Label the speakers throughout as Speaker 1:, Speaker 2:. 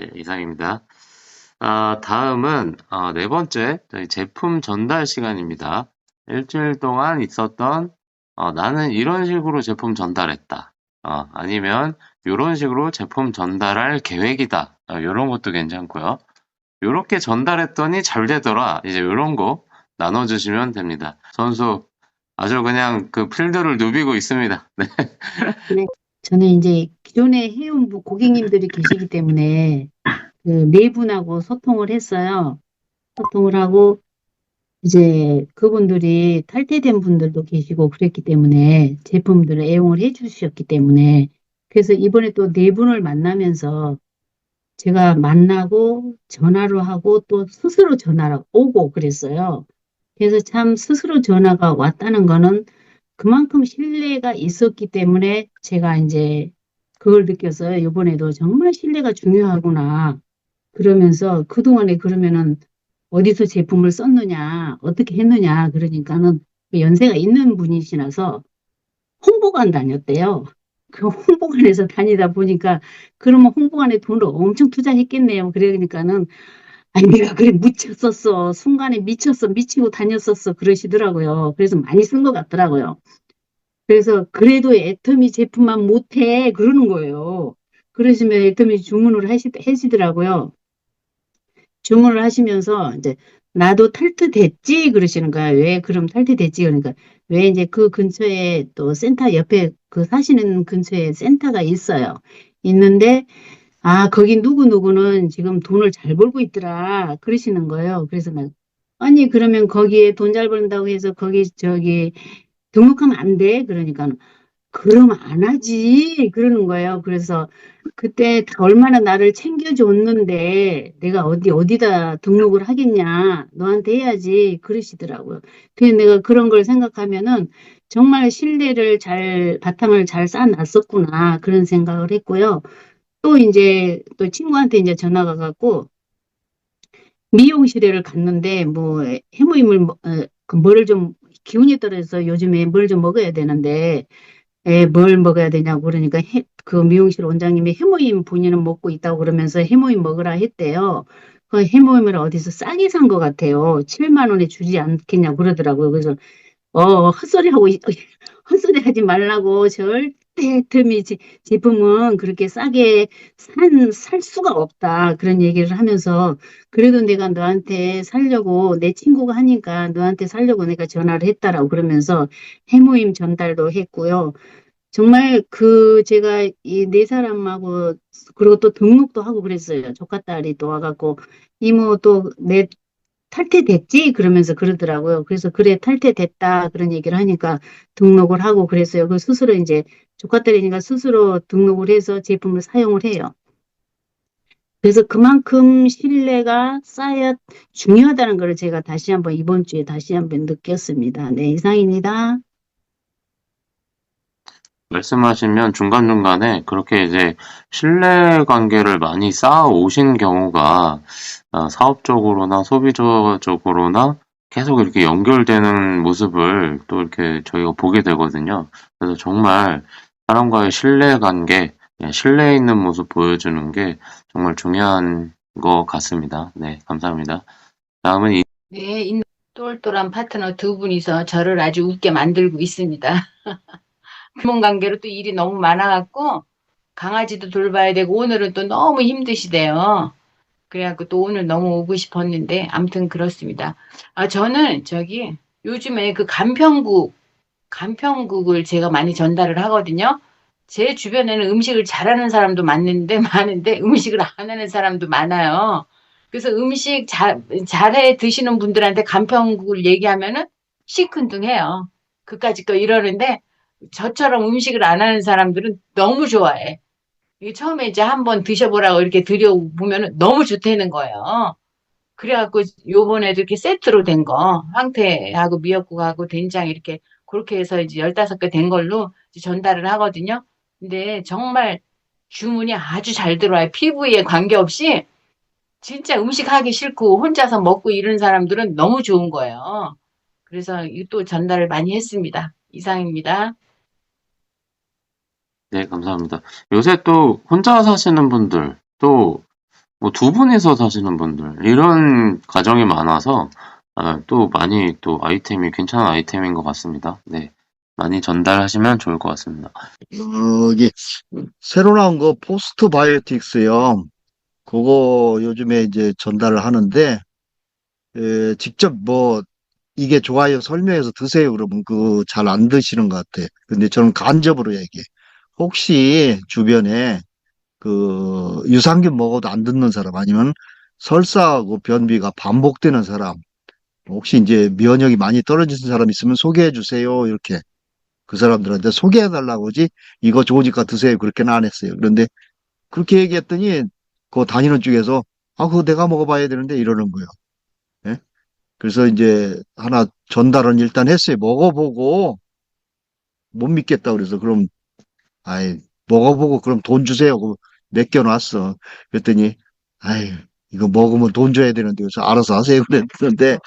Speaker 1: 네, 이상입니다. 다음은 네 번째 저희 제품 전달 시간입니다. 일주일 동안 있었던 나는 이런 식으로 제품 전달했다. 아니면 이런 식으로 제품 전달할 계획이다. 이런 것도 괜찮고요. 이렇게 전달했더니 잘 되더라. 이제 이런 거 나눠주시면 됩니다. 선수 아주 그냥 그 필드를 누비고 있습니다. 네.
Speaker 2: 네. 저는 이제 기존에 해온 고객님들이 계시기 때문에 그 네 분하고 소통을 했어요. 소통을 하고 이제 그분들이 탈퇴된 분들도 계시고 그랬기 때문에 제품들을 애용을 해 주셨기 때문에 그래서 이번에 또 네 분을 만나면서 제가 만나고 전화로 하고 또 스스로 전화가 오고 그랬어요. 그래서 참 스스로 전화가 왔다는 거는 그만큼 신뢰가 있었기 때문에 제가 이제 그걸 느꼈어요. 이번에도 정말 신뢰가 중요하구나. 그러면서 그동안에 그러면은 어디서 제품을 썼느냐, 어떻게 했느냐, 그러니까는 연세가 있는 분이시라서 홍보관 다녔대요. 그 홍보관에서 다니다 보니까 그러면 홍보관에 돈을 엄청 투자했겠네요. 그러니까는 아니 내가 그래 미쳤었어. 순간에 미쳤어. 미치고 다녔었어. 그러시더라고요. 그래서 많이 쓴 것 같더라고요. 그래서 그래도 애터미 제품만 못해 그러는 거예요. 그러시면 애터미 주문을 하시더라고요. 주문을 하시면서 이제 나도 탈퇴됐지 그러시는 거야. 왜 그럼 탈퇴됐지 그러니까 왜 이제 그 근처에 또 센터 옆에 그 사시는 근처에 센터가 있어요. 있는데 아 거기 누구누구는 지금 돈을 잘 벌고 있더라 그러시는 거예요. 그래서 나 아니 그러면 거기에 돈 잘 벌는다고 해서 거기 저기 등록하면 안 돼? 그러니까 그럼 안 하지. 그러는 거예요. 그래서 그때 다 얼마나 나를 챙겨줬는데 내가 어디다 등록을 하겠냐. 너한테 해야지. 그러시더라고요. 그래서 내가 그런 걸 생각하면은 정말 신뢰를 바탕을 잘 쌓아놨었구나. 그런 생각을 했고요. 또 이제 또 친구한테 이제 전화가 갖고 미용실에를 갔는데 뭐 해모임을 그 뭐를 좀 기운이 떨어져서 요즘에 뭘 좀 먹어야 되는데 뭘 먹어야 되냐고 그러니까 그 미용실 원장님이 해모임 본인은 먹고 있다고 그러면서 해모임 먹으라 했대요. 그 해모임을 어디서 싸게 산 것 같아요. 7만 원에 주지 않겠냐고 그러더라고요. 그래서 헛소리하고, 헛소리 하지 말라고. 절대 틈이 제품은 그렇게 싸게 살 수가 없다. 그런 얘기를 하면서, 그래도 내가 너한테 살려고, 내 친구가 하니까 너한테 살려고 내가 전화를 했다라고 그러면서 해모임 전달도 했고요. 정말 제가 이 네 사람하고, 그리고 또 등록도 하고 그랬어요. 조카 딸이 또 와갖고, 이모 내 탈퇴됐지? 그러면서 그러더라고요. 그래서 그래, 탈퇴됐다. 그런 얘기를 하니까 등록을 하고 그랬어요. 그 스스로 이제 조카딸이니까 스스로 등록을 해서 제품을 사용을 해요. 그래서 그만큼 신뢰가 쌓여 중요하다는 걸 제가 다시 한번 이번 주에 다시 한번 느꼈습니다. 네, 이상입니다.
Speaker 1: 말씀하시면 중간중간에 그렇게 이제 신뢰 관계를 많이 쌓아 오신 경우가 사업적으로나 소비적으로나 계속 이렇게 연결되는 모습을 또 이렇게 저희가 보게 되거든요. 그래서 정말 사람과의 신뢰 관계, 신뢰 있는 모습 보여주는 게 정말 중요한 것 같습니다. 네, 감사합니다. 다음은
Speaker 3: 네, 있는 똘똘한 파트너 두 분이서 저를 아주 웃게 만들고 있습니다. 부모 관계로 또 일이 너무 많아갖고 강아지도 돌봐야 되고 오늘은 또 너무 힘드시대요. 그래갖고 또 오늘 너무 오고 싶었는데 아무튼 그렇습니다. 저는 저기 요즘에 그 간편국을 제가 많이 전달을 하거든요. 제 주변에는 음식을 잘하는 사람도 많은데 음식을 안 하는 사람도 많아요. 그래서 음식 잘해 드시는 분들한테 간편국을 얘기하면은 시큰둥해요. 그까짓 거 이러는데 저처럼 음식을 안 하는 사람들은 너무 좋아해. 이게 처음에 이제 한번 드셔보라고 이렇게 드려보면은 너무 좋다는 거예요. 그래갖고 요번에도 이렇게 세트로 된 거, 황태하고 미역국하고 된장 이렇게 그렇게 해서 이제 15개 된 걸로 이제 전달을 하거든요. 근데 정말 주문이 아주 잘 들어와요. 피부에 관계없이 진짜 음식 하기 싫고 혼자서 먹고 이런 사람들은 너무 좋은 거예요. 그래서 또 전달을 많이 했습니다. 이상입니다.
Speaker 1: 네, 감사합니다. 요새 또 혼자 사시는 분들, 또 뭐 두 분이서 사시는 분들, 이런 가정이 많아서, 또 많이 또 아이템이 괜찮은 아이템인 것 같습니다. 네. 많이 전달하시면 좋을 것 같습니다.
Speaker 4: 이게 새로 나온 거 포스트 바이오틱스요. 그거 요즘에 이제 전달을 하는데 직접 뭐 이게 좋아요 설명해서 드세요 그러면 그 잘 안 드시는 것 같아. 근데 저는 간접으로 얘기해. 혹시 주변에 그 유산균 먹어도 안 듣는 사람 아니면 설사하고 변비가 반복되는 사람 혹시 이제 면역이 많이 떨어지는 사람 있으면 소개해 주세요. 이렇게 그 사람들한테 소개해 달라고 하지 이거 좋으니까 드세요. 그렇게는 안 했어요. 그런데 그렇게 얘기했더니 그 다니는 쪽에서 그거 내가 먹어봐야 되는데 이러는 거예요. 예? 그래서 이제 하나 전달은 일단 했어요. 먹어보고 못 믿겠다 그래서 그럼 아이 먹어보고 그럼 돈 주세요. 그거 맡겨놨어. 그랬더니 아이 이거 먹으면 돈 줘야 되는데 그래서 알아서 하세요 그랬는데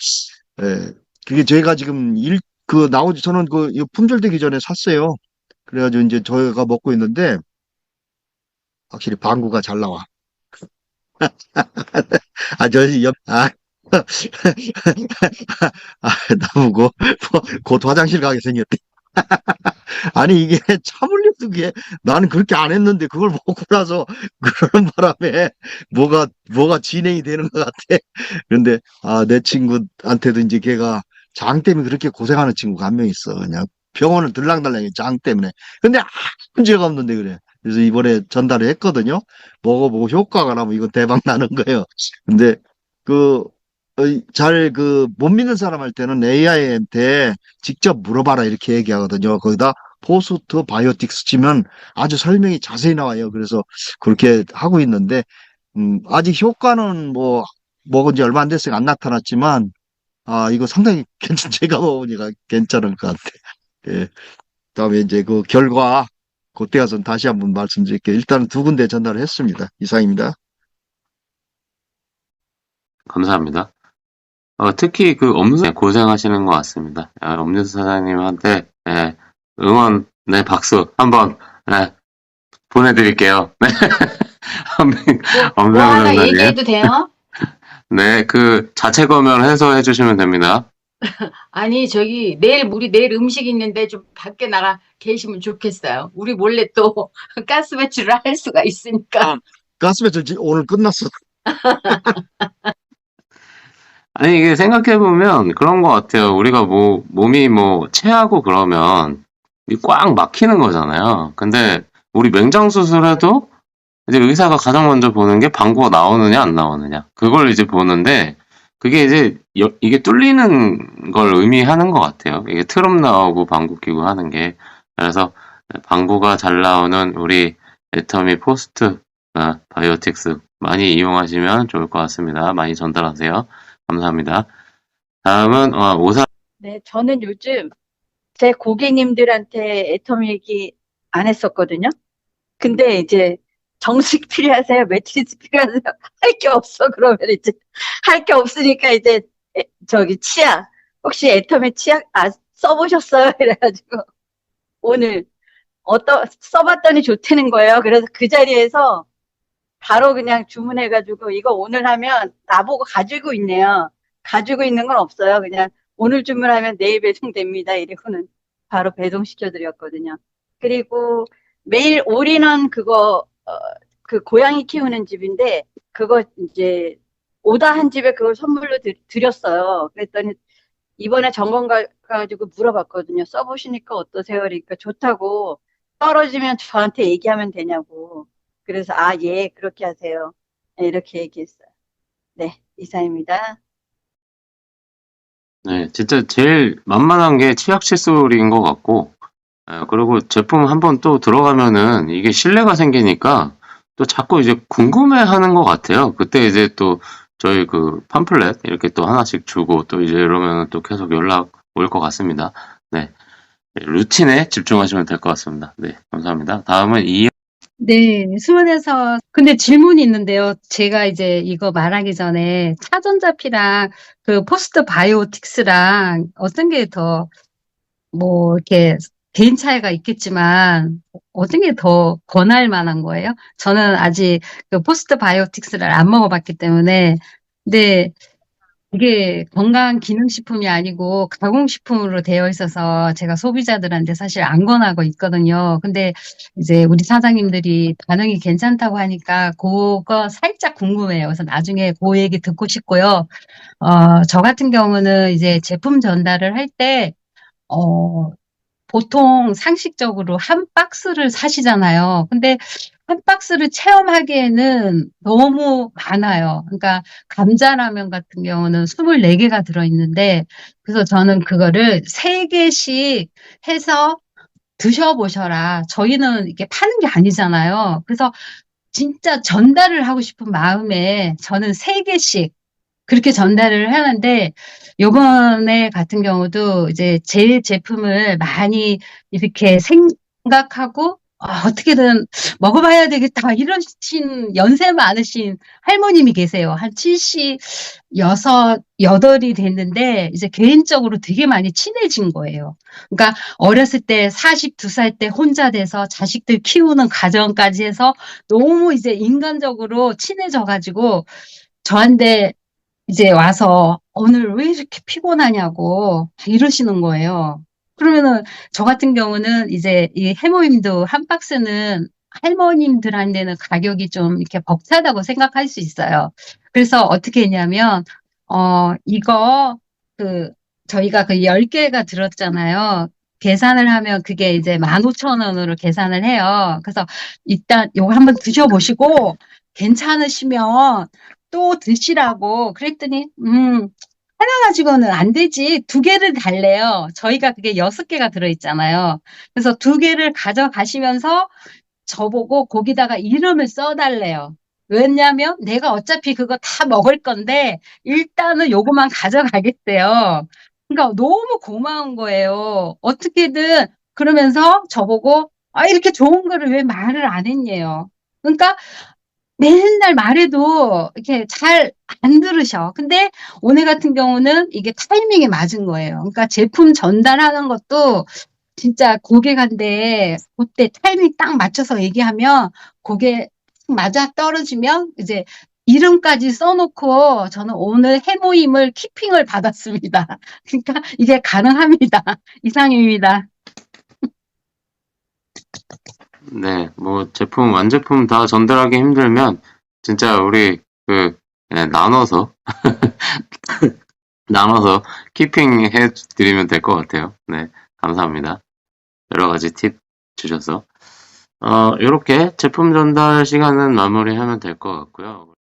Speaker 4: 예, 그게 제가 지금 그 나오지 저는 그 이거 품절되기 전에 샀어요. 그래가지고 이제 저희가 먹고 있는데 확실히 방구가 잘 나와. 저희 나보고 곧 화장실 가게 생겼대. 아니 이게 참으려도 그게 나는 그렇게 안 했는데 그걸 먹고 나서 그러는 바람에 뭐가 진행이 되는 것 같아. 그런데 내 친구한테도 이제 걔가 장 때문에 그렇게 고생하는 친구가 한 명 있어. 그냥 병원을 들락달락해 장 때문에. 근데 아무 문제가 없는데 그래. 그래서 이번에 전달을 했거든요. 먹어보고 효과가 나면 이건 대박 나는 거예요. 근데 그 잘 그 못 믿는 사람 할 때는 AI한테 직접 물어봐라 이렇게 얘기하거든요. 거기다 포스트 바이오틱스 치면 아주 설명이 자세히 나와요. 그래서 그렇게 하고 있는데 아직 효과는 뭐 먹은 지 얼마 안 됐으니까 안 나타났지만 이거 상당히 제가 먹으니까 괜찮을 것 같아. 예. 다음에 이제 그 결과 그때 가서 다시 한번 말씀드릴게요. 일단 두 군데 전달을 했습니다. 이상입니다.
Speaker 1: 감사합니다. 특히 그 업무 고생하시는 것 같습니다. 업무사 사장님한테 응원, 네, 박수 한번 보내드릴게요. 네.
Speaker 3: 뭐 하나
Speaker 1: 엄명사장님.
Speaker 3: 얘기해도 돼요?
Speaker 1: 네, 그 자체 검열해서 해주시면 됩니다.
Speaker 3: 아니, 우리 내일 음식 있는데 좀 밖에 나가 계시면 좋겠어요. 우리 몰래 또 가스 배출을 할 수가 있으니까.
Speaker 4: 가스 배출 오늘 끝났어.
Speaker 1: 아니, 이게 생각해보면 그런 것 같아요. 우리가 몸이 체하고 그러면 꽉 막히는 거잖아요. 근데 우리 맹장수술해도 이제 의사가 가장 먼저 보는 게 방구가 나오느냐, 안 나오느냐. 그걸 이제 보는데, 그게 이제, 이게 뚫리는 걸 의미하는 것 같아요. 이게 트럼 나오고 방구 끼고 하는 게. 그래서 방구가 잘 나오는 우리 애터미 포스트 바이오틱스 많이 이용하시면 좋을 것 같습니다. 많이 전달하세요. 감사합니다. 다음은
Speaker 5: 네, 저는 요즘 제 고객님들한테 애터미 얘기 안 했었거든요. 근데 이제 정수기 필요하세요? 매트리스 필요하세요? 할 게 없어. 그러면 이제 할 게 없으니까 이제 치약 혹시 애터미 치약 써보셨어요? 이래가지고 오늘 써봤더니 좋다는 거예요. 그래서 그 자리에서 바로 그냥 주문해가지고 이거 오늘 하면 나보고 가지고 있네요. 가지고 있는 건 없어요. 그냥 오늘 주문하면 내일 배송됩니다. 이러고는 바로 배송시켜드렸거든요. 그리고 매일 올인원 그 고양이 키우는 집인데 그거 이제 오다 한 집에 그걸 선물로 드렸어요. 그랬더니 이번에 점검 가가지고 물어봤거든요. 써보시니까 어떠세요? 그러니까 좋다고 떨어지면 저한테 얘기하면 되냐고. 그래서 예, 그렇게 하세요. 네, 이렇게 얘기했어요. 네, 이사입니다.
Speaker 1: 네, 진짜 제일 만만한 게 치약 칫솔인 것 같고, 그리고 제품 한번 또 들어가면은 이게 신뢰가 생기니까 또 자꾸 이제 궁금해 하는 것 같아요. 그때 이제 또 저희 그 팜플렛 이렇게 또 하나씩 주고 또 이제 이러면 또 계속 연락 올 것 같습니다. 네. 루틴에 집중하시면 될 것 같습니다. 네, 감사합니다. 다음은
Speaker 6: 네, 수원에서 근데 질문이 있는데요. 제가 이제 이거 말하기 전에 차전자피랑 그 포스트 바이오틱스랑 어떤 게 더 이렇게 개인 차이가 있겠지만 어떤 게 더 권할 만한 거예요? 저는 아직 그 포스트 바이오틱스를 안 먹어봤기 때문에. 근데 이게 건강 기능식품이 아니고 가공식품으로 되어 있어서 제가 소비자들한테 사실 안 권하고 있거든요. 근데 이제 우리 사장님들이 반응이 괜찮다고 하니까 그거 살짝 궁금해요. 그래서 나중에 그 얘기 듣고 싶고요. 저 같은 경우는 이제 제품 전달을 할 때, 보통 상식적으로 한 박스를 사시잖아요. 근데 한 박스를 체험하기에는 너무 많아요. 그러니까 감자라면 같은 경우는 24개가 들어있는데, 그래서 저는 그거를 3개씩 해서 드셔보셔라. 저희는 이게 파는 게 아니잖아요. 그래서 진짜 전달을 하고 싶은 마음에 저는 3개씩 그렇게 전달을 하는데, 요번에 같은 경우도 이제 제 제품을 많이 이렇게 생각하고, 어떻게든 먹어봐야 되겠다, 이러신 연세 많으신 할머님이 계세요. 한 76, 8이 됐는데, 이제 개인적으로 되게 많이 친해진 거예요. 그러니까 어렸을 때 42살 때 혼자 돼서 자식들 키우는 가정까지 해서 너무 이제 인간적으로 친해져가지고, 저한테 이제 와서 오늘 왜 이렇게 피곤하냐고 이러시는 거예요. 그러면은 저 같은 경우는 이제 이 해모임도 한 박스는 할머님들한테는 가격이 좀 이렇게 벅차다고 생각할 수 있어요. 그래서 어떻게 했냐면, 이거 그 저희가 그 10개가 들었잖아요. 계산을 하면 그게 이제 15,000원으로 계산을 해요. 그래서 일단 요거 한번 드셔보시고 괜찮으시면 또 드시라고 그랬더니, 하나 가지고는 안 되지. 2개를 달래요. 저희가 그게 6개가 들어있잖아요. 그래서 2개를 가져가시면서 저보고 거기다가 이름을 써달래요. 왜냐면 내가 어차피 그거 다 먹을 건데 일단은 요거만 가져가겠대요. 그러니까 너무 고마운 거예요. 어떻게든 그러면서 저보고 이렇게 좋은 거를 왜 말을 안 했냐요. 그러니까 맨날 말해도 이렇게 잘 안 들으셔. 근데 오늘 같은 경우는 이게 타이밍에 맞은 거예요. 그러니까 제품 전달하는 것도 진짜 고객한테 그때 타이밍 딱 맞춰서 얘기하면 그게 맞아 떨어지면 이제 이름까지 써놓고 저는 오늘 해모임을 키핑을 받았습니다. 그러니까 이게 가능합니다. 이상입니다.
Speaker 1: 네, 뭐 제품, 완제품 다 전달하기 힘들면 진짜 우리 나눠서 나눠서 키핑 해 드리면 될 것 같아요. 네, 감사합니다. 여러 가지 팁 주셔서. 이렇게 제품 전달 시간은 마무리하면 될 것 같고요.